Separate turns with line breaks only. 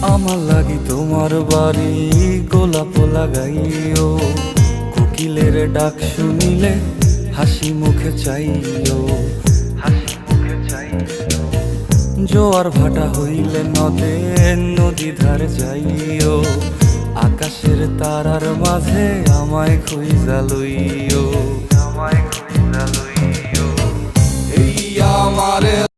আমার লাগি তোমার বাড়ি গোলাপ লাগাইও, কোকিলের ডাক শুনিলে হাসি মুখে চাইও, হাসি মুখে চাইও। জোয়ার ভাটা হইলে নদে নদী ধারে যাইও, আকাশের তারার মাঝে আমায় খুঁজা লইও, আমায় খুঁজা লইও। এই আমারে